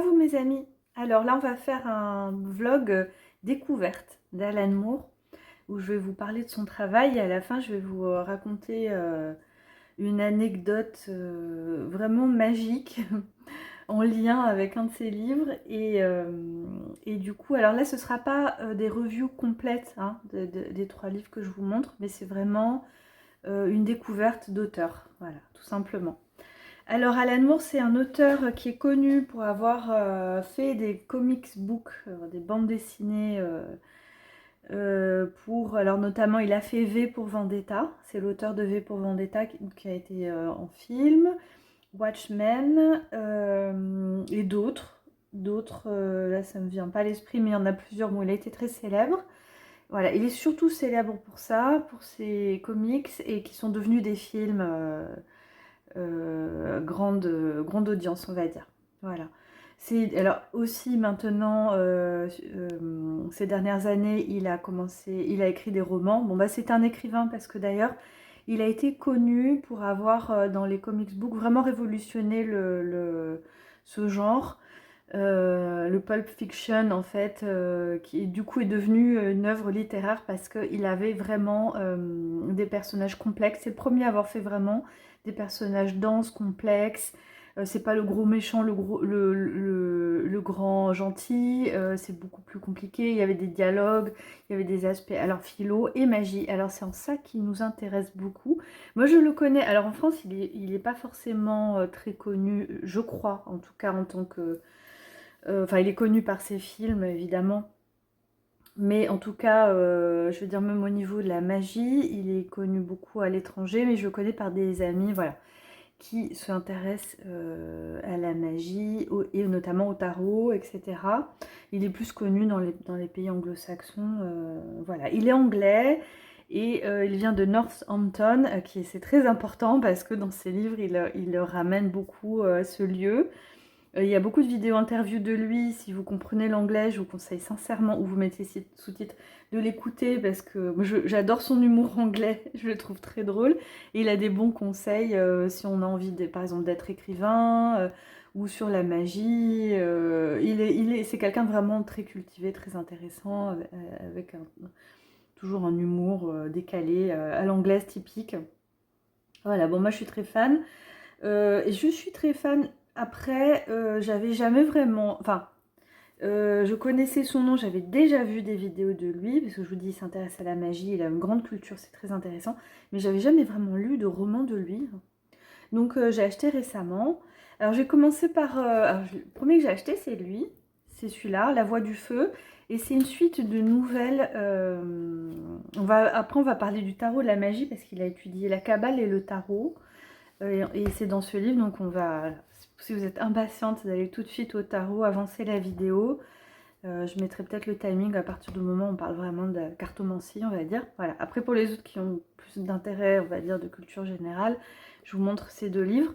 vous mes amis. Alors là on va faire un vlog découverte d'Alan Moore où je vais vous parler de son travail et à la fin je vais vous raconter une anecdote vraiment magique en lien avec un de ses livres et du coup alors là ce sera pas des reviews complètes hein, des 3 livres que je vous montre, mais c'est vraiment une découverte d'auteur, voilà, tout simplement. Alors Alan Moore, c'est un auteur qui est connu pour avoir fait des comics books, des bandes dessinées pour... Alors notamment, il a fait V pour Vendetta, c'est l'auteur de V pour Vendetta qui a été en film, Watchmen et d'autres. D'autres, là ça me vient pas à l'esprit, mais il y en a plusieurs. Bon, il a été très célèbre. Voilà, il est surtout célèbre pour ça, pour ses comics et qui sont devenus des films grande audience, on va dire. Voilà. Alors aussi maintenant, ces dernières années, il a écrit des romans. Bon bah c'est un écrivain parce que d'ailleurs, il a été connu pour avoir dans les comics books vraiment révolutionné ce genre. Le pulp fiction en fait, qui du coup est devenu une œuvre littéraire parce qu'il avait vraiment des personnages complexes. C'est le premier à avoir fait vraiment des personnages denses, complexes. C'est pas le gros méchant, le grand gentil, c'est beaucoup plus compliqué. Il y avait des dialogues, il y avait des aspects, alors philo et magie. Alors c'est en ça qui nous intéresse beaucoup. Moi je le connais, alors en France il est pas forcément très connu, je crois, en tout cas en tant que enfin, il est connu par ses films, évidemment. Mais en tout cas, je veux dire, même au niveau de la magie, il est connu beaucoup à l'étranger, mais je le connais par des amis, voilà, qui s'intéressent à la magie, et notamment au tarot, etc. Il est plus connu dans les pays anglo-saxons, voilà. Il est anglais, et il vient de Northampton, c'est très important, parce que dans ses livres, il ramène beaucoup à ce lieu. Il y a beaucoup de vidéos interviews de lui. Si vous comprenez l'anglais, je vous conseille sincèrement, ou vous mettez sous-titres, de l'écouter parce que j'adore son humour anglais, je le trouve très drôle. Et il a des bons conseils si on a envie, par exemple, d'être écrivain ou sur la magie. C'est quelqu'un de vraiment très cultivé, très intéressant, avec toujours un humour décalé, à l'anglaise typique. Voilà, bon, moi je suis très fan. Et je suis très fan. Après, j'avais jamais vraiment... Enfin, je connaissais son nom, j'avais déjà vu des vidéos de lui, parce que je vous dis, il s'intéresse à la magie, il a une grande culture, c'est très intéressant. Mais j'avais jamais vraiment lu de roman de lui. Donc j'ai acheté récemment. Alors j'ai commencé par... le premier que j'ai acheté, c'est lui. C'est celui-là, La Voix du Feu. Et c'est une suite de nouvelles. Après, on va parler du tarot, de la magie, parce qu'il a étudié la Kabbale et le tarot. Et c'est dans ce livre, donc on va, si vous êtes impatiente d'aller tout de suite au tarot, avancer la vidéo. Je mettrai peut-être le timing à partir du moment où on parle vraiment de la cartomancie, on va dire. Voilà. Après, pour les autres qui ont plus d'intérêt, on va dire, de culture générale, je vous montre ces 2 livres.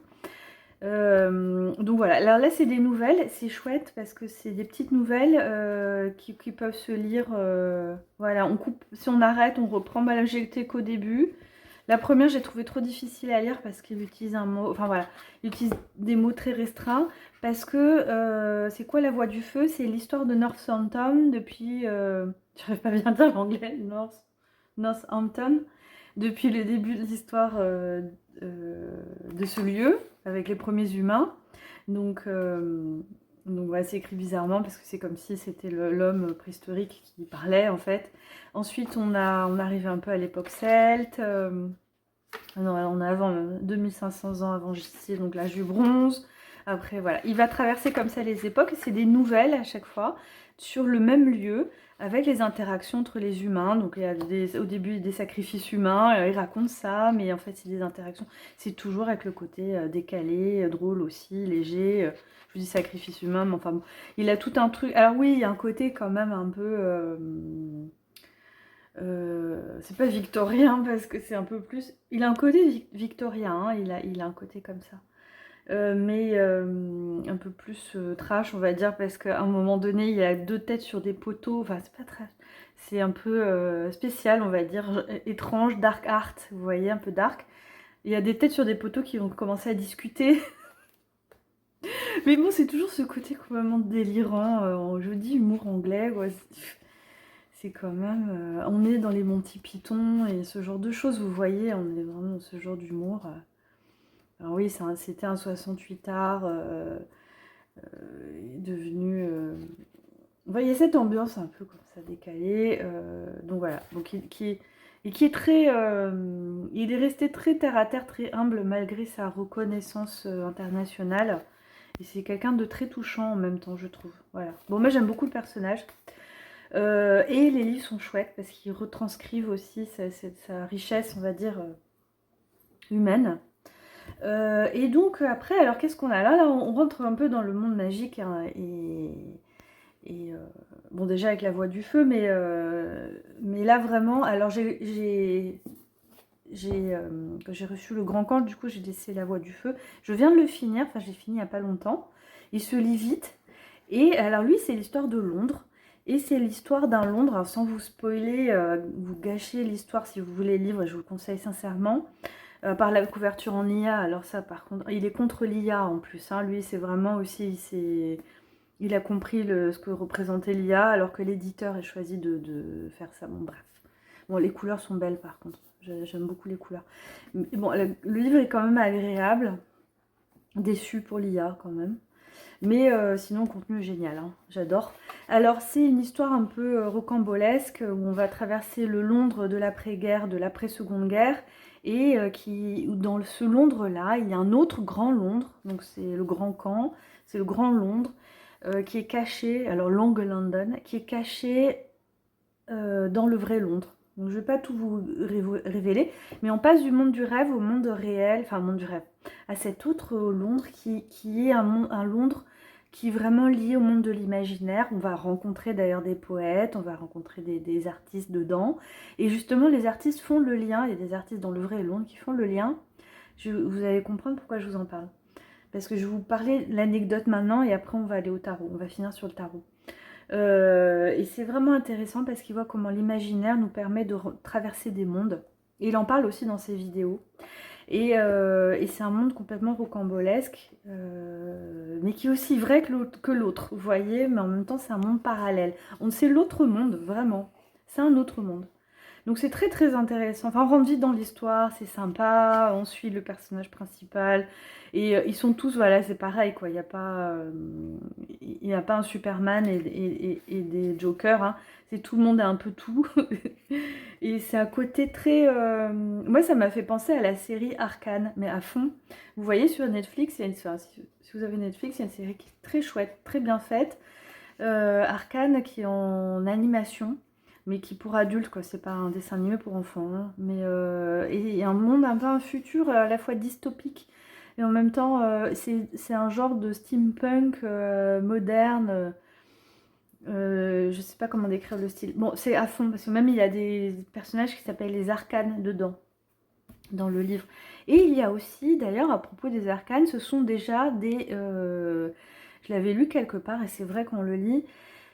Donc voilà, alors là c'est des nouvelles, c'est chouette parce que c'est des petites nouvelles qui peuvent se lire, voilà, on coupe, si on arrête, on reprend, bah là j'ai été qu'au début. La première j'ai trouvé trop difficile à lire parce qu'il utilise un mot, enfin voilà, il utilise des mots très restreints parce que c'est quoi La Voix du Feu? C'est l'histoire de Northampton depuis, j'arrive pas bien à dire l'anglais, Northampton, depuis le début de l'histoire de ce lieu, avec les premiers humains. Donc, ouais, c'est écrit bizarrement parce que c'est comme si c'était l'homme préhistorique qui parlait en fait. Ensuite, on arrive un peu à l'époque celte. Non, on a avant 2500 ans avant JC, donc l'âge du bronze. Après, voilà, il va traverser comme ça les époques. C'est des nouvelles à chaque fois sur le même lieu avec les interactions entre les humains. Donc il y a au début des sacrifices humains, il raconte ça, mais en fait c'est des interactions. C'est toujours avec le côté décalé, drôle aussi, léger. Je vous dis sacrifice humain, mais enfin bon, il a tout un truc. Alors oui, il y a un côté quand même un peu... c'est pas victorien parce que c'est un peu plus... Il a un côté victorien, hein, il a un côté comme ça. Mais un peu plus trash, on va dire, parce qu'à un moment donné, il y a 2 têtes sur des poteaux. Enfin, c'est pas trash. C'est un peu spécial, on va dire, étrange, dark art, vous voyez, un peu dark. Il y a des têtes sur des poteaux qui vont commencer à discuter. Mais bon, c'est toujours ce côté complètement délirant, je dis humour anglais, ouais, c'est quand même... on est dans les Monty Python et ce genre de choses, vous voyez, on est vraiment dans ce genre d'humour. Alors oui, c'était un 68 art devenu... Vous voyez cette ambiance un peu comme ça décalée, donc voilà, donc qui est très... il est resté très terre à terre, très humble malgré sa reconnaissance internationale. Et c'est quelqu'un de très touchant en même temps, je trouve. Voilà. Bon, moi j'aime beaucoup le personnage. Et les livres sont chouettes parce qu'ils retranscrivent aussi sa richesse, on va dire, humaine. Et donc après, alors qu'est-ce qu'on a là? Là, on rentre un peu dans le monde magique hein, et bon déjà avec la voix du feu, mais là vraiment, alors quand j'ai reçu le grand camp, du coup j'ai laissé la voix du feu. Je viens de le finir, enfin j'ai fini il n'y a pas longtemps. Il se lit vite. Et alors lui c'est l'histoire de Londres. Et c'est l'histoire d'un Londres, alors, sans vous spoiler, vous gâcher l'histoire si vous voulez le livre, et je vous le conseille sincèrement. Par la couverture en IA, alors ça par contre, il est contre l'IA en plus. Hein. Lui c'est vraiment aussi, il a compris ce que représentait l'IA alors que l'éditeur a choisi de faire ça. Bon bref. Bon les couleurs sont belles par contre. J'aime beaucoup les couleurs. Mais bon, le livre est quand même agréable. Déçu pour l'IA quand même. Mais sinon, le contenu est génial. Hein. J'adore. Alors, c'est une histoire un peu rocambolesque où on va traverser le Londres de l'après-guerre, de l'après-seconde guerre. Et dans ce Londres-là, il y a un autre grand Londres. Donc, c'est le Grand Camp. C'est le Grand Londres qui est caché. Alors, Long London, qui est caché dans le vrai Londres. Donc je ne vais pas tout vous révéler, mais on passe du monde du rêve au monde réel, enfin monde du rêve, à cet autre Londres qui est un Londres qui est vraiment lié au monde de l'imaginaire. On va rencontrer d'ailleurs des poètes, on va rencontrer des artistes dedans. Et justement, les artistes font le lien, il y a des artistes dans le vrai Londres qui font le lien. Vous allez comprendre pourquoi je vous en parle. Parce que je vais vous parler de l'anecdote maintenant et après on va aller au tarot, on va finir sur le tarot. Et c'est vraiment intéressant parce qu'il voit comment l'imaginaire nous permet de traverser des mondes. Et il en parle aussi dans ses vidéos. Et c'est un monde complètement rocambolesque, mais qui est aussi vrai que l'autre, vous voyez, mais en même temps c'est un monde parallèle. C'est l'autre monde, vraiment. C'est un autre monde. Donc c'est très très intéressant. Enfin, on rentre vite dans l'histoire, c'est sympa, on suit le personnage principal. Et ils sont tous, voilà, c'est pareil, quoi. Il y a pas un Superman et des Jokers. Hein. C'est tout le monde est un peu tout. Et c'est un côté très... Moi, ça m'a fait penser à la série Arcane, mais à fond. Vous voyez sur Netflix, si vous avez Netflix, il y a une série qui est très chouette, très bien faite. Arcane qui est en animation mais qui pour adultes, quoi. C'est pas un dessin animé pour enfants. Hein. Mais et un monde, un peu un futur à la fois dystopique et en même temps, c'est un genre de steampunk moderne. Je sais pas comment décrire le style. Bon, c'est à fond parce que même il y a des personnages qui s'appellent les arcanes dedans, dans le livre. Et il y a aussi, d'ailleurs, à propos des arcanes, ce sont déjà des. Je l'avais lu quelque part et c'est vrai qu'on le lit.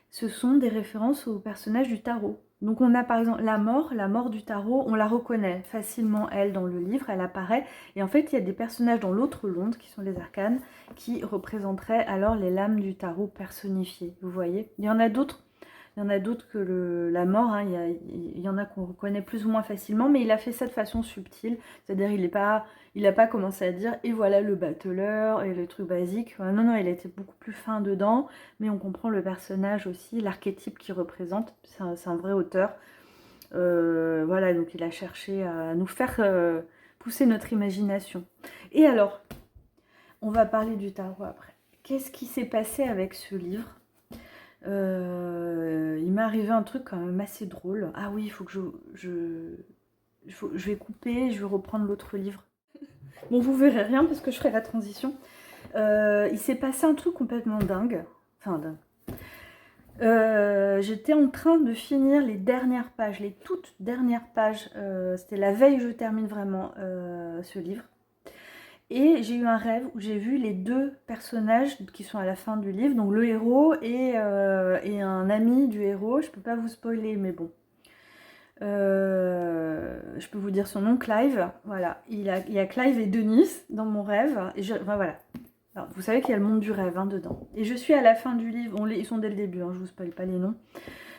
Ce sont des références aux personnages du tarot. Donc on a par exemple la mort du tarot, on la reconnaît facilement elle dans le livre, elle apparaît. Et en fait il y a des personnages dans l'autre Londres qui sont les arcanes, qui représenteraient alors les lames du tarot personnifiées. Vous voyez, il y en a d'autres. Il y en a d'autres que la mort, hein. Il y en a qu'on reconnaît plus ou moins facilement, mais il a fait ça de façon subtile. C'est-à-dire il n'a pas commencé à dire et voilà le battleur et le truc basique. Non, non, il a été beaucoup plus fin dedans, mais on comprend le personnage aussi, l'archétype qu'il représente. C'est un vrai auteur. Voilà, donc il a cherché à nous faire pousser notre imagination. Et alors, on va parler du tarot après. Qu'est-ce qui s'est passé avec ce livre ? Il m'est arrivé un truc quand même assez drôle. Ah oui, il faut que je vais couper, je vais reprendre l'autre livre. Bon, vous verrez rien parce que je ferai la transition. Il s'est passé un truc complètement dingue. Enfin, dingue. J'étais en train de finir les dernières pages, les toutes dernières pages. C'était la veille que je termine vraiment ce livre. Et j'ai eu un rêve où j'ai vu les deux personnages qui sont à la fin du livre, donc le héros et un ami du héros. Je peux pas vous spoiler, mais bon. Je peux vous dire son nom, Clive. Voilà, il y a Clive et Denis dans mon rêve. Et enfin, voilà. Alors, vous savez qu'il y a le monde du rêve hein, dedans. Et je suis à la fin du livre, ils sont dès le début, hein, je vous spoil pas les noms.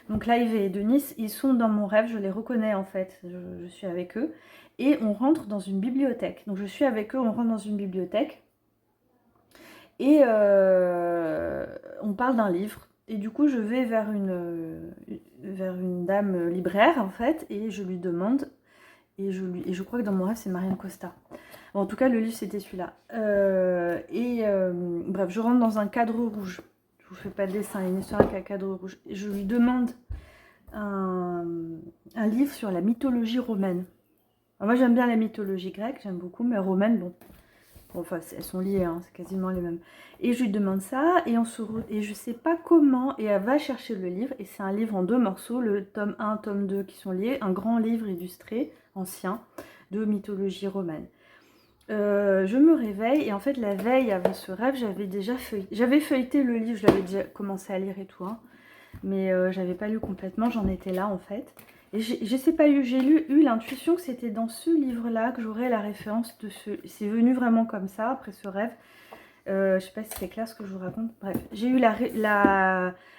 Donc Live et Denis, ils sont dans mon rêve, je les reconnais en fait, je suis avec eux. Et on rentre dans une bibliothèque. Donc je suis avec eux, on rentre dans une bibliothèque. Et on parle d'un livre. Et du coup, je vais vers une dame libraire en fait, et je lui demande, et je crois que dans mon rêve, c'est Marianne Costa. Bon, en tout cas, le livre, c'était celui-là. Bref, je rentre dans un cadre rouge. Je vous fais pas de dessin, il y a une histoire avec un cadre rouge. Et je lui demande un livre sur la mythologie romaine. Alors moi, j'aime bien la mythologie grecque, j'aime beaucoup, mais romaine, bon. Bon, enfin, elles sont liées, hein, c'est quasiment les mêmes. Et je lui demande ça, et je sais pas comment, et elle va chercher le livre, et c'est un livre en 2 morceaux, le tome 1, tome 2 qui sont liés, un grand livre illustré, ancien, de mythologie romaine. Je me réveille, et en fait, la veille avant ce rêve, j'avais feuilleté le livre, je l'avais déjà commencé à lire et tout, hein, mais j'avais pas lu complètement, j'en étais là en fait. Et je sais pas, j'ai eu l'intuition que c'était dans ce livre-là que j'aurais la référence de ce... C'est venu vraiment comme ça, après ce rêve. Je sais pas si c'est clair ce que je vous raconte. Bref, j'ai eu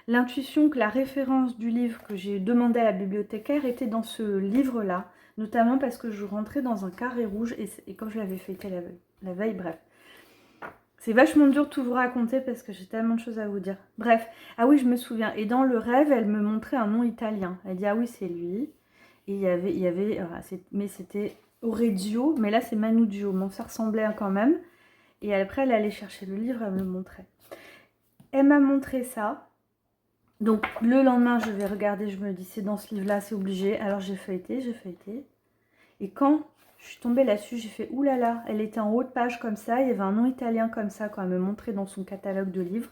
l'intuition que la référence du livre que j'ai demandé à la bibliothécaire était dans ce livre-là. Notamment parce que je rentrais dans un carré rouge et comme je l'avais feuilleté la veille, bref. C'est vachement dur de tout vous raconter parce que j'ai tellement de choses à vous dire. Bref, ah oui, je me souviens. Et dans le rêve, elle me montrait un nom italien. Elle dit, ah oui, c'est lui. Et il y avait mais c'était Oreggio, mais là c'est Manugio. Bon, ça ressemblait quand même. Et après, elle allait chercher le livre, elle me le montrait. Elle m'a montré ça. Donc le lendemain, je vais regarder, je me dis, c'est dans ce livre-là, c'est obligé. Alors j'ai feuilleté. Et quand je suis tombée là-dessus, j'ai fait oulala, elle était en haut de page comme ça, il y avait un nom italien comme ça quand elle me montrait dans son catalogue de livres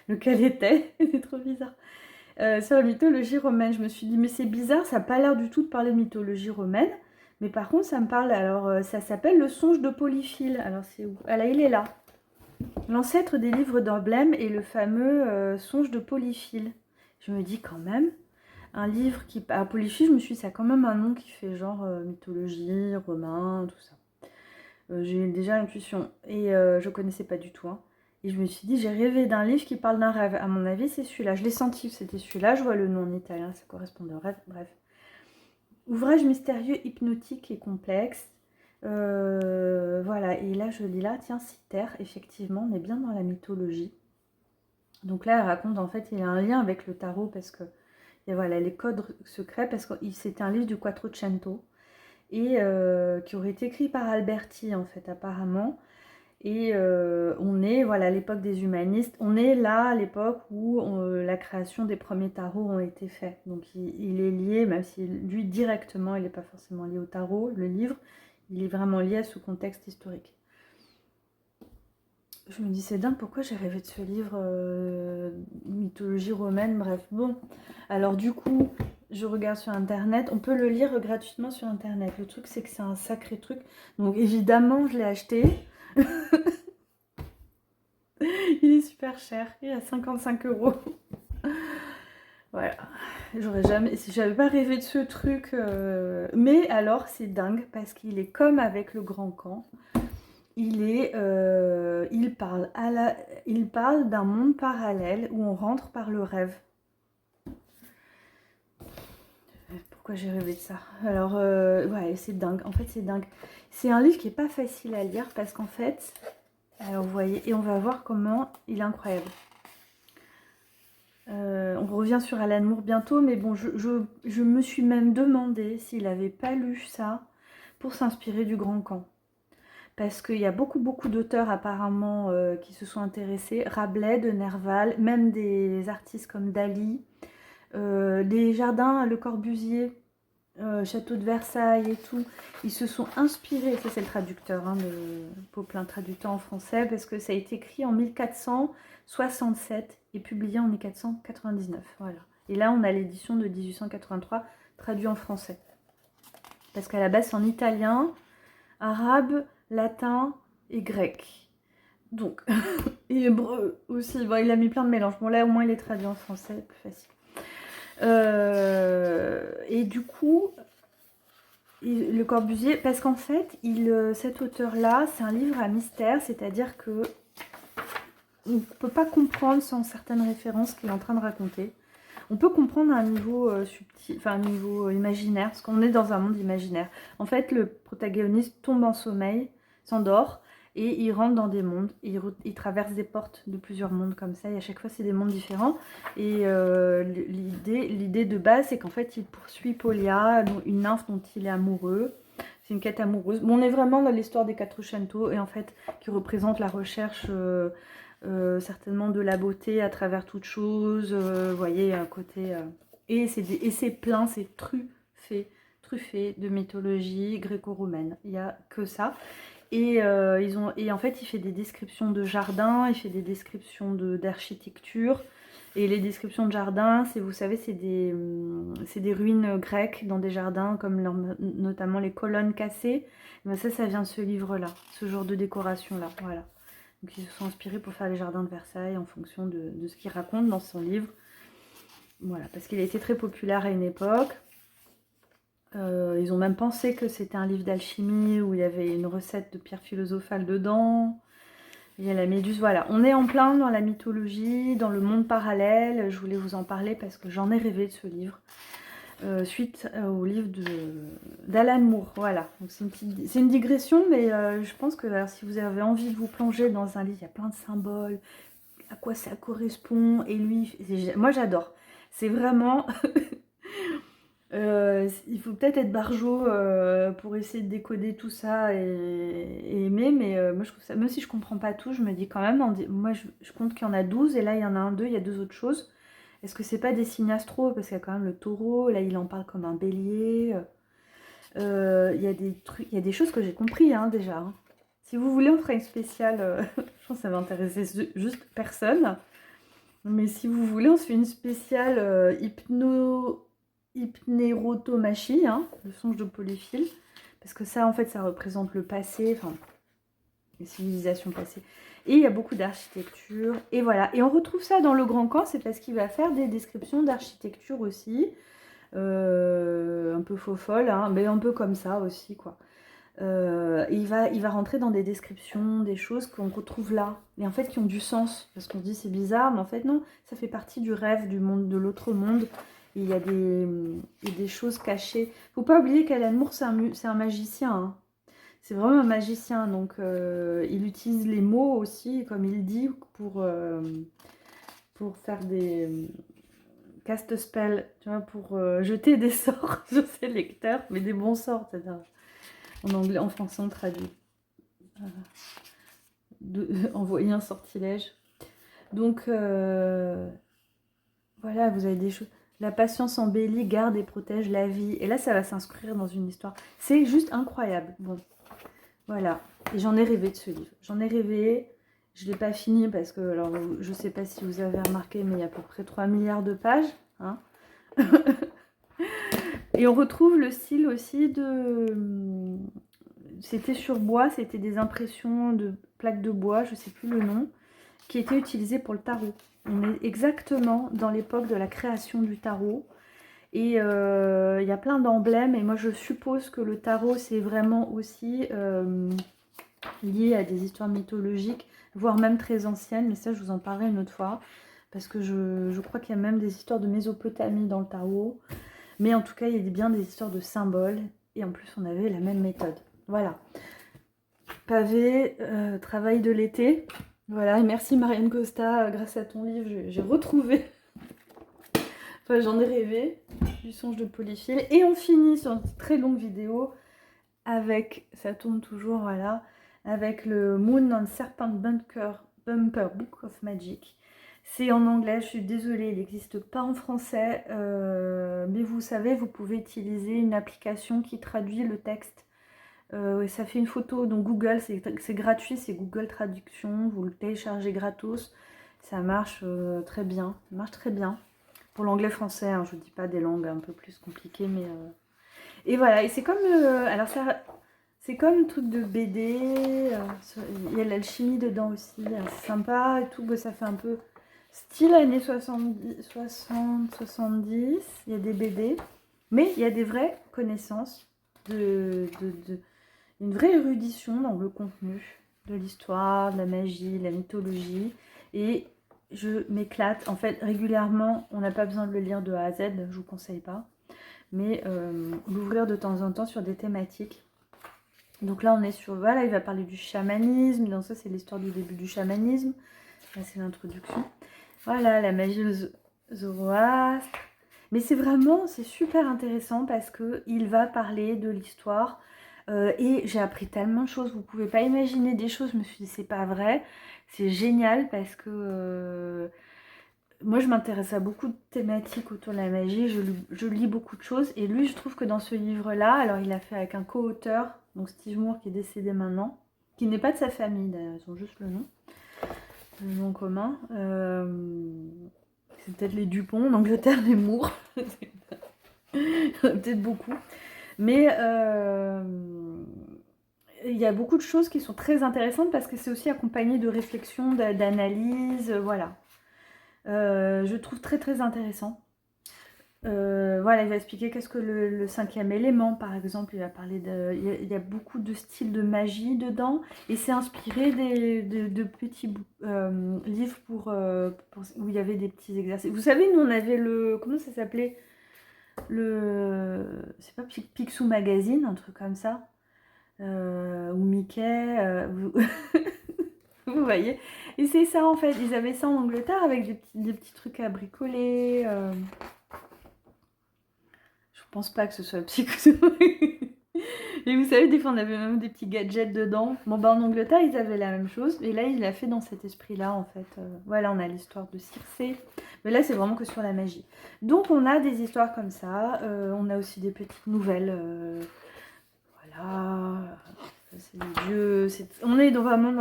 lequel était, c'était trop bizarre. Sur la mythologie romaine, je me suis dit mais c'est bizarre, ça n'a pas l'air du tout de parler de mythologie romaine, mais par contre ça me parle, alors ça s'appelle le songe de Polyphile, alors c'est où? Ah là, il est là. L'ancêtre des livres d'emblèmes est le fameux songe de Polyphile. Je me dis quand même, un livre qui... À Polyphile, je me suis dit, ça a quand même un nom qui fait genre mythologie, romain, tout ça. J'ai déjà l'intuition. Et je connaissais pas du tout. Hein. Et je me suis dit, j'ai rêvé d'un livre qui parle d'un rêve. À mon avis, c'est celui-là. Je l'ai senti que c'était celui-là. Je vois le nom en italien, ça correspond au rêve. Bref. Ouvrage mystérieux, hypnotique et complexe. Voilà. Et là, je lis là, tiens, Cythère, effectivement, on est bien dans la mythologie. Donc là, elle raconte, en fait, il y a un lien avec le tarot parce que et voilà, les codes secrets, parce que c'était un livre du Quattrocento, et qui aurait été écrit par Alberti, en fait, apparemment. Et on est, voilà, à l'époque des humanistes, on est là, à l'époque où la création des premiers tarots ont été faits. Donc il est lié, même si lui, directement, il n'est pas forcément lié au tarot, le livre, il est vraiment lié à ce contexte historique. Je me dis, c'est dingue, pourquoi j'ai rêvé de ce livre, mythologie romaine, bref, bon. Alors du coup, je regarde sur Internet, on peut le lire gratuitement sur Internet. Le truc, c'est que c'est un sacré truc. Donc évidemment, je l'ai acheté. Il est super cher, il est à 55 €. Voilà, si j'avais pas rêvé de ce truc, mais alors c'est dingue parce qu'il est comme avec le Grand Camp. Il parle d'un monde parallèle où on rentre par le rêve. Pourquoi j'ai rêvé de ça? Alors, ouais, c'est dingue. En fait, c'est dingue. C'est un livre qui n'est pas facile à lire parce qu'en fait, alors vous voyez, et on va voir comment il est incroyable. On revient sur Alan Moore bientôt, mais bon, je me suis même demandé s'il n'avait pas lu ça pour s'inspirer du Grand Camp. Parce qu'il y a beaucoup d'auteurs apparemment qui se sont intéressés. Rabelais, de Nerval, même des artistes comme Dali, des jardins, Le Corbusier, Château de Versailles et tout. Ils se sont inspirés, ça c'est le traducteur, hein, de Popelin, traducteur en français, parce que ça a été écrit en 1467 et publié en 1499. Voilà. Et là on a l'édition de 1883 traduit en français. Parce qu'à la base c'est en italien, arabe, latin et grec. Donc, et hébreu aussi. Bon, il a mis plein de mélanges. Bon, là, au moins, il est traduit en français, plus facile. Et du coup, Le Corbusier, parce qu'en fait, cet auteur-là, c'est un livre à mystère, c'est-à-dire que ne peut pas comprendre sans certaines références qu'il est en train de raconter. On peut comprendre à un niveau subtil, enfin un niveau imaginaire, parce qu'on est dans un monde imaginaire. En fait, le protagoniste tombe en sommeil, s'endort, et il rentre dans des mondes. Il traverse des portes de plusieurs mondes comme ça, et à chaque fois, c'est des mondes différents. Et l'idée de base, c'est qu'en fait, il poursuit Polia, une nymphe dont il est amoureux. C'est une quête amoureuse. Bon, on est vraiment dans l'histoire des Quattrocento, et en fait, qui représente la recherche... certainement de la beauté à travers toute chose, vous voyez, un côté... et c'est plein, c'est truffé de mythologie gréco-romaine. Il n'y a que ça. Et en fait, il fait des descriptions de jardins, il fait des descriptions d'architecture. Et les descriptions de jardins, vous savez, c'est des ruines grecques dans des jardins, comme notamment les colonnes cassées. Ben ça vient de ce livre-là, ce genre de décoration-là, voilà. Donc ils se sont inspirés pour faire les jardins de Versailles en fonction de ce qu'il raconte dans son livre. Voilà, parce qu'il a été très populaire à une époque. Ils ont même pensé que c'était un livre d'alchimie où il y avait une recette de pierre philosophale dedans. Il y a la méduse, voilà. On est en plein dans la mythologie, dans le monde parallèle. Je voulais vous en parler parce que j'en ai rêvé de ce livre. Suite au livre d'Alan Moore, voilà. C'est une digression, mais je pense que alors, si vous avez envie de vous plonger dans un livre, il y a plein de symboles, à quoi ça correspond, et lui, moi j'adore. C'est vraiment... il faut peut-être être barjot pour essayer de décoder tout ça et aimer, mais moi je trouve ça, même si je comprends pas tout, je me dis quand même, moi je compte qu'il y en a 12, et là il y en a il y a 2 autres choses. Est-ce que c'est pas des signes astro? Parce qu'il y a quand même le taureau, là il en parle comme un bélier. Il y a des trucs, il y a des choses que j'ai compris hein, déjà. Hein. Si vous voulez, on fera une spéciale. Je pense que ça va intéresser juste personne. Mais si vous voulez, on se fait une spéciale hypnérotomachie, hein, le songe de Polyphile. Parce que ça, en fait, ça représente le passé, enfin, les civilisations passées. Et il y a beaucoup d'architecture. Et voilà. Et on retrouve ça dans Le Grand Camp, c'est parce qu'il va faire des descriptions d'architecture aussi. Un peu faux folle, hein, mais un peu comme ça aussi, quoi. Il va rentrer dans des descriptions, des choses qu'on retrouve là, et en fait qui ont du sens, parce qu'on se dit c'est bizarre, mais en fait non, ça fait partie du rêve, du monde, de l'autre monde. Et il y a des choses cachées. Faut pas oublier qu'Alan Moore, c'est un magicien, hein. C'est vraiment un magicien, donc il utilise les mots aussi, comme il dit, pour faire des cast spell, tu vois, pour jeter des sorts sur ses lecteurs, mais des bons sorts, c'est-à-dire en anglais, en français on traduit. Envoyer un sortilège. Donc voilà, vous avez des choses. La patience embellit, garde et protège la vie. Et là, ça va s'inscrire dans une histoire. C'est juste incroyable. Bon, voilà. Et j'en ai rêvé de ce livre. J'en ai rêvé. Je ne l'ai pas fini parce que, alors, je ne sais pas si vous avez remarqué, mais il y a à peu près 3 milliards de pages. Hein. Et on retrouve le style aussi de... C'était sur bois, c'était des impressions de plaques de bois, je ne sais plus le nom, qui étaient utilisées pour le tarot. On est exactement dans l'époque de la création du tarot. Et il y a plein d'emblèmes. Et moi, je suppose que le tarot, c'est vraiment aussi lié à des histoires mythologiques, voire même très anciennes. Mais ça, je vous en parlerai une autre fois. Parce que je crois qu'il y a même des histoires de Mésopotamie dans le tarot. Mais en tout cas, il y a bien des histoires de symboles. Et en plus, on avait la même méthode. Voilà. Pavé, travail de l'été. Voilà, et merci Marianne Costa, grâce à ton livre, j'ai retrouvé, enfin j'en ai rêvé, du songe de Polyphile. Et on finit sur une très longue vidéo avec, ça tourne toujours, voilà, avec le Moon on Serpent Bumper Book of Magic. C'est en anglais, je suis désolée, il n'existe pas en français, mais vous savez, vous pouvez utiliser une application qui traduit le texte. Ça fait une photo, donc Google, c'est gratuit, c'est Google Traduction, vous le téléchargez gratos, ça marche très bien, ça marche très bien. Pour l'anglais-français, hein, je ne dis pas des langues un peu plus compliquées, mais... Et voilà, et c'est comme... alors ça, c'est comme le truc de BD, il y a l'alchimie dedans aussi, c'est sympa et tout, bah, ça fait un peu style années 70, 60, 70, il y a des BD, mais il y a des vraies connaissances une vraie érudition dans le contenu de l'histoire, de la magie, de la mythologie. Et je m'éclate. En fait, régulièrement, on n'a pas besoin de le lire de A à Z, je vous conseille pas. Mais l'ouvrir de temps en temps sur des thématiques. Donc là, on est sur... Voilà, il va parler du chamanisme. Donc ça, c'est l'histoire du début du chamanisme. Là, c'est l'introduction. Voilà, la magie zoroastre. Mais c'est vraiment, c'est super intéressant parce qu'il va parler de l'histoire. Et j'ai appris tellement de choses, vous pouvez pas imaginer des choses. Je me suis dit, c'est pas vrai. C'est génial parce que moi, je m'intéresse à beaucoup de thématiques autour de la magie. Je lis beaucoup de choses. Et lui, je trouve que dans ce livre-là, alors il a fait avec un co-auteur, donc Steve Moore, qui est décédé maintenant, qui n'est pas de sa famille d'ailleurs, ils ont juste le nom commun. C'est peut-être les Dupont, en Angleterre, les Moore. Peut-être beaucoup. Mais il y a beaucoup de choses qui sont très intéressantes parce que c'est aussi accompagné de réflexions, d'analyses, voilà. Je trouve très très intéressant. Voilà, il va expliquer qu'est-ce que le cinquième élément, par exemple. Il va parler de... Il y a beaucoup de styles de magie dedans. Et c'est inspiré de petits livres où il y avait des petits exercices. Vous savez, nous, on avait le... Comment ça s'appelait? C'est pas Picsou Magazine, un truc comme ça. Ou Mickey. Vous voyez? Et c'est ça, en fait. Ils avaient ça en Angleterre avec des petits trucs à bricoler. Je pense pas que ce soit Picsou. Et vous savez, des fois, on avait même des petits gadgets dedans. Bon, bah, en Angleterre, ils avaient la même chose. Et là, il l'a fait dans cet esprit-là, en fait. Voilà, on a l'histoire de Circé. Mais là, c'est vraiment que sur la magie. Donc, on a des histoires comme ça. On a aussi des petites nouvelles. Voilà. C'est les dieux. On est vraiment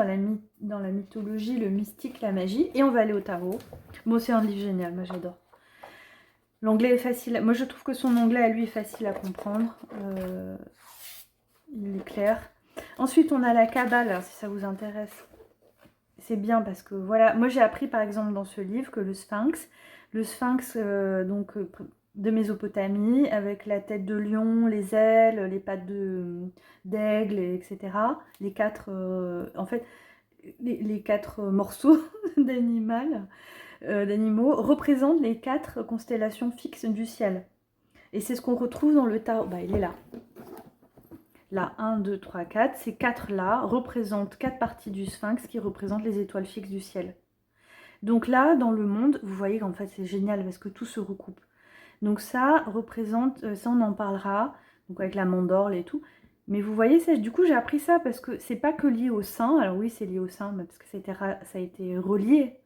dans la mythologie, le mystique, la magie. Et on va aller au tarot. Bon, c'est un livre génial. Moi, j'adore. L'anglais est facile. Moi, je trouve que son anglais à lui est facile à comprendre. Il est clair. Ensuite, on a la Kabbale, alors, si ça vous intéresse. C'est bien parce que, voilà, moi j'ai appris par exemple dans ce livre que le sphinx de Mésopotamie, avec la tête de lion, les ailes, les pattes d'aigle, etc. Les quatre, en fait, les quatre morceaux d'animaux représentent les quatre constellations fixes du ciel. Et c'est ce qu'on retrouve dans le tarot. Bah, il est là. Là, 1, 2, 3, 4. Ces 4-là représentent 4 parties du sphinx qui représentent les étoiles fixes du ciel. Donc là, dans le monde, vous voyez qu'en fait, c'est génial parce que tout se recoupe. Donc ça représente, ça on en parlera, donc avec la mandorle et tout. Mais vous voyez, ça, du coup, j'ai appris ça parce que c'est pas que lié au sein. Alors oui, c'est lié au sein, parce que ça a été relié.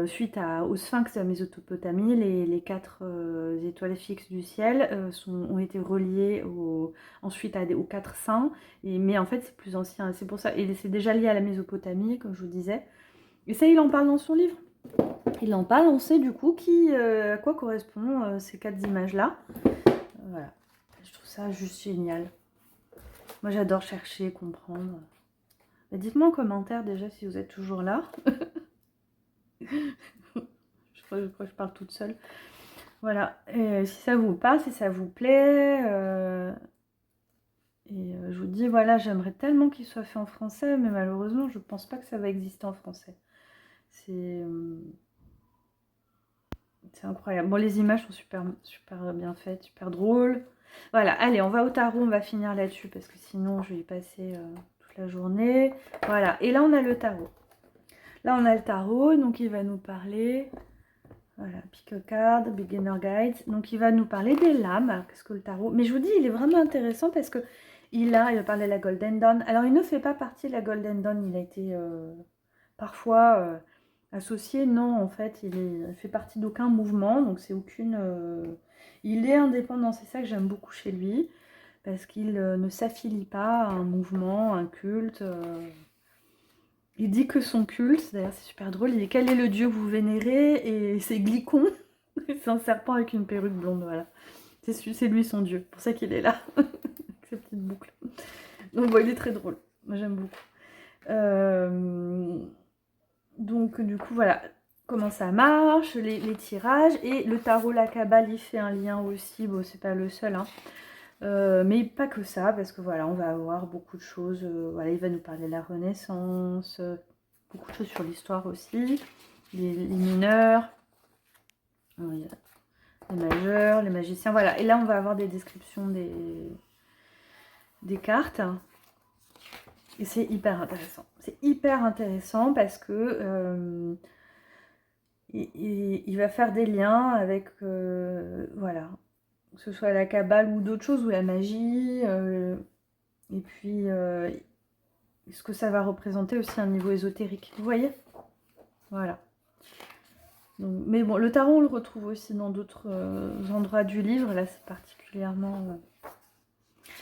Suite au sphinx de la Mésopotamie, les 4 étoiles fixes du ciel ont été reliées ensuite aux 4 saints, mais en fait c'est plus ancien, c'est pour ça, et c'est déjà lié à la Mésopotamie, comme je vous disais. Et ça, il en parle dans son livre. Il en parle, on sait du coup à quoi correspondent ces 4 images-là. Voilà, je trouve ça juste génial. Moi j'adore chercher, comprendre. Dites-moi en commentaire déjà si vous êtes toujours là. Je crois que je parle toute seule. Voilà, et si ça vous parle, si ça vous plaît, je vous dis, voilà, j'aimerais tellement qu'il soit fait en français, mais malheureusement, je pense pas que ça va exister en français. C'est incroyable. Bon, les images sont super, super bien faites, super drôles. Voilà, allez, on va au tarot, on va finir là-dessus, parce que sinon, je vais y passer toute la journée. Voilà, et là, on a le tarot. Là, on a le tarot, donc il va nous parler... Voilà, pick a card, beginner guide. Donc il va nous parler des lames. Qu'est-ce que le tarot? Mais je vous dis, il est vraiment intéressant parce que il va parler de la Golden Dawn. Alors il ne fait pas partie de la Golden Dawn. Il a été parfois associé. Non, en fait, il fait partie d'aucun mouvement. Donc c'est aucune. Il est indépendant. C'est ça que j'aime beaucoup chez lui parce qu'il ne s'affilie pas à un mouvement, un culte. Il dit que son culte, d'ailleurs c'est super drôle, il dit quel est le dieu que vous vénérez, et c'est Glicon, c'est un serpent avec une perruque blonde, voilà. C'est lui son dieu, pour ça qu'il est là, avec ses petites boucles. Donc bon, il est très drôle, moi j'aime beaucoup. Donc du coup voilà, comment ça marche, les tirages, et le tarot, la Kabbale, il fait un lien aussi, bon c'est pas le seul, hein. Mais pas que ça, parce que voilà, on va avoir beaucoup de choses. Voilà, il va nous parler de la Renaissance, beaucoup de choses sur l'histoire aussi. Les mineurs, les majeurs, les magiciens, voilà. Et là, on va avoir des descriptions des cartes. Et c'est hyper intéressant. C'est hyper intéressant parce que il va faire des liens avec, voilà, que ce soit la Kabbale ou d'autres choses, ou la magie, et puis ce que ça va représenter aussi à un niveau ésotérique. Vous voyez? Voilà. Donc, mais bon, le tarot, on le retrouve aussi dans d'autres endroits du livre. Là, c'est particulièrement...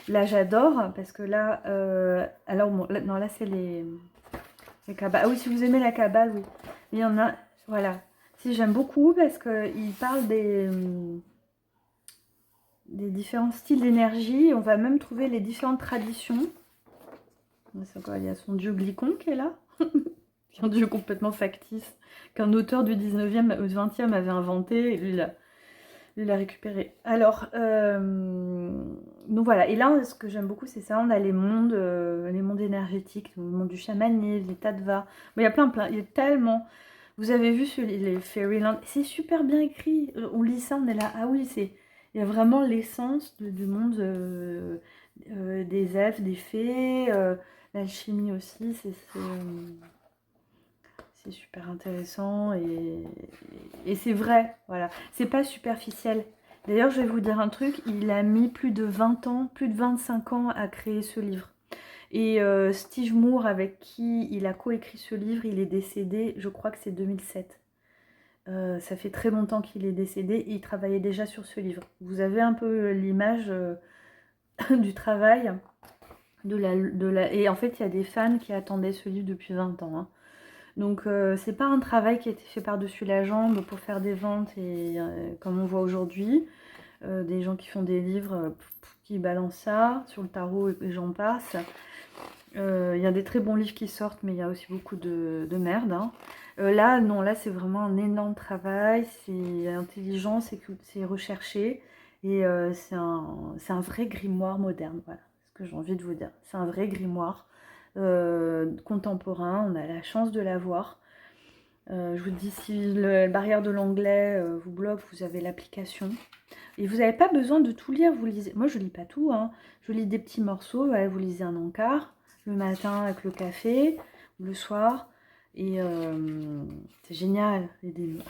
Là, j'adore, parce que là... alors, bon, là, non, là, c'est les Kabbales. Ah oui, si vous aimez la Kabbale, oui. Il y en a... Voilà. Si, j'aime beaucoup, parce qu'il parle des différents styles d'énergie. On va même trouver les différentes traditions. Il y a son dieu Glicon qui est là. Un dieu complètement factice, qu'un auteur du 19e au 20e avait inventé, et lui l'a récupéré. Alors, donc voilà, et là, ce que j'aime beaucoup, c'est ça, on a les mondes énergétiques, le monde du chamanisme, les Tattvas, il y a plein, il y a tellement... Vous avez vu les Fairyland, c'est super bien écrit, on lit ça, on est là, ah oui, il y a vraiment l'essence du monde des elfes, des fées, l'alchimie aussi, c'est super intéressant et c'est vrai, voilà. C'est pas superficiel. D'ailleurs, je vais vous dire un truc, il a mis plus de 20 ans, plus de 25 ans à créer ce livre. Et Steve Moore, avec qui il a coécrit ce livre, il est décédé, je crois que c'est 2007. Ça fait très longtemps qu'il est décédé et il travaillait déjà sur ce livre. Vous avez un peu l'image du travail. Et en fait, il y a des fans qui attendaient ce livre depuis 20 ans. Hein. Donc c'est pas un travail qui a été fait par-dessus la jambe pour faire des ventes et comme on voit aujourd'hui, des gens qui font des livres qui balancent ça sur le tarot et j'en passe. Il y a des très bons livres qui sortent, mais il y a aussi beaucoup de merde. Hein. Là, non, là c'est vraiment un énorme travail, c'est intelligent, c'est recherché et c'est un vrai grimoire moderne, voilà ce que j'ai envie de vous dire. C'est un vrai grimoire. Contemporain, on a la chance de l'avoir. Je vous dis, si la barrière de l'anglais vous bloque, vous avez l'application. Et vous n'avez pas besoin de tout lire, vous lisez. Moi, je lis pas tout, hein. Je lis des petits morceaux, ouais, vous lisez un encart, le matin avec le café, le soir. Et c'est génial, les démons.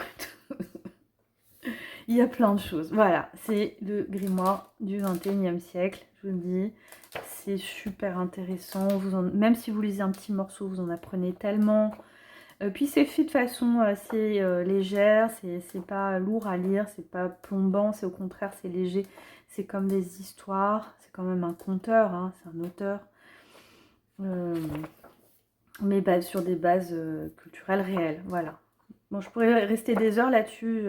Il y a plein de choses. Voilà, c'est le grimoire du 21e siècle, je vous le dis. C'est super intéressant. Même si vous lisez un petit morceau, vous en apprenez tellement. Puis c'est fait de façon assez légère, c'est pas lourd à lire, c'est pas plombant, c'est au contraire, c'est léger. C'est comme des histoires, c'est quand même un conteur, hein, c'est un auteur. Mais sur des bases culturelles réelles, voilà. Bon, je pourrais rester des heures là-dessus,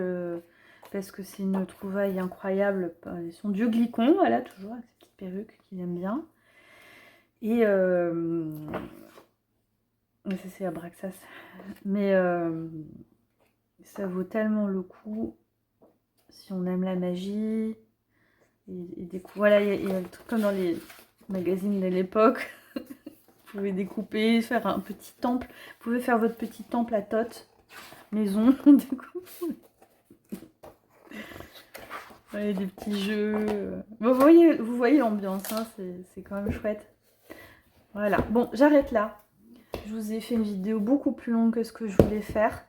parce que c'est une trouvaille incroyable. Son dieu Glicon, voilà, toujours avec ses petites perruques qu'il aime bien. Et ça c'est Abraxas. Mais ça vaut tellement le coup si on aime la magie. Voilà, il y a le truc comme dans les magazines de l'époque. Vous pouvez découper, faire un petit temple. Vous pouvez faire votre petit temple à Tot, maison, du coup. Ouais, des petits jeux. Vous voyez l'ambiance, hein, c'est quand même chouette. Voilà, bon, j'arrête là. Je vous ai fait une vidéo beaucoup plus longue que ce que je voulais faire.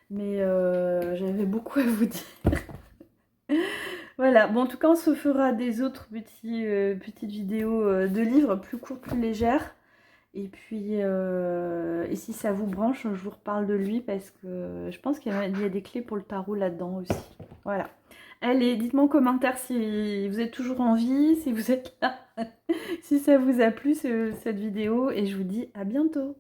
Mais j'avais beaucoup à vous dire. Voilà, bon, en tout cas, on se fera des autres petites vidéos de livres plus courtes, plus légères. Et puis, et si ça vous branche, je vous reparle de lui parce que je pense qu'il y a des clés pour le tarot là-dedans aussi. Voilà. Allez, dites-moi en commentaire si vous êtes toujours en vie, si vous êtes là, si ça vous a plu cette vidéo. Et je vous dis à bientôt.